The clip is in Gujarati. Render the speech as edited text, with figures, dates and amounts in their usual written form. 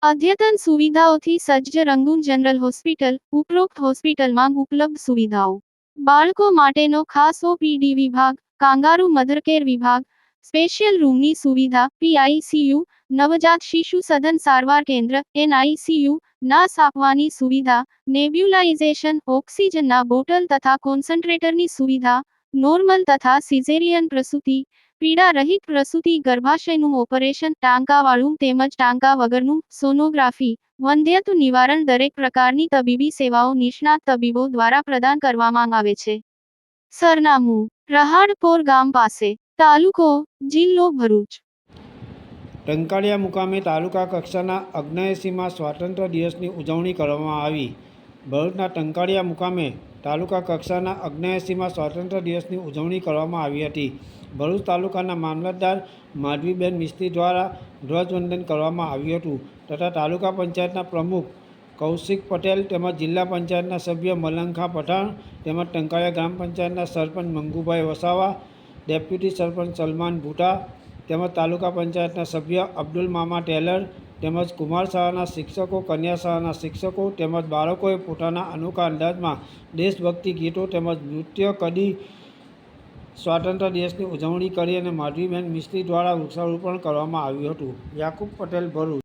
અદ્યતન સુવિધાઓથી સજ્જ રંગૂન જનરલ હોસ્પિટલ, ઉપરોક્ત હોસ્પિટલમાં ઉપલબ્ધ સુવિધાઓ. બાળકો માટેનો ખાસ ઓપીડી વિભાગ, કાંગારૂ મધરકેર વિભાગ, સ્પેશિયલ રૂમની સુવિધા, પીઆઈસીયુ, નવજાત શિશુ સઘન સારવાર કેન્દ્ર, એનઆઈસીયુ, નાસ આપવાની સુવિધા, નેબ્યુલાઇઝેશન, ઓક્સિજનના બોટલ તથા કોન્સન્ટ્રેટરની સુવિધા, નોર્મલ તથા સિઝેરિયન પ્રસૂતિ, પીડા રહિત પ્રસૂતિ, ગર્ભાશયનું ઓપરેશન, ટાંકાવાળું તેમજ ટાંકા વગરનું, સોનોગ્રાફી, વંધ્યત્વ નિવારણ દરેક પ્રકારની તબીબી સેવાઓ નિષ્ણાત તબીબો દ્વારા પ્રદાન કરવામાં આવે છે. સરનામું: રહાડપોર ગામ પાસે, તાલુકો, જિલ્લો ભરૂચ. ટંકાળિયા મુકામે તાલુકા કક્ષાના 79મા સ્વાતંત્ર્ય દિવસની ઉજવણી કરવામાં આવી. ભરૂચના ટંકાળિયા મુકામે તાલુકા કક્ષાના 79મા સ્વાતંત્ર્ય દિવસની ઉજવણી કરવામાં આવી હતી. ભરૂચ તાલુકાના મામલતદાર માધવીબેન મિસ્ત્રી દ્વારા ધ્વજવંદન કરવામાં આવ્યું હતું તથા તાલુકા પંચાયતના પ્રમુખ કૌશિક પટેલ તેમજ જિલ્લા પંચાયતના સભ્ય મલંગખા પઠાણ તેમજ ટંકાળિયા ગ્રામ પંચાયતના સરપંચ મંગુભાઈ વસાવા, ડેપ્યુટી સરપંચ સલમાન ભૂટા તેમજ તાલુકા પંચાયતના સભ્ય અબ્દુલ મામા ટેલર તેમજ કુમાર શાળાના શિક્ષકો, કન્યા શાળાના શિક્ષકો તેમજ બાળકોએ પોતાના અનોખા અંદાજમાં દેશભક્તિ ગીતો તેમજ નૃત્ય કરી સ્વાતંત્ર્ય દિવસની ઉજવણી કરી અને માધવીબેન મિસ્ત્રી દ્વારા વૃક્ષારોપણ કરવામાં આવ્યું હતું. યાકુબ પટેલ, ભરૂચ.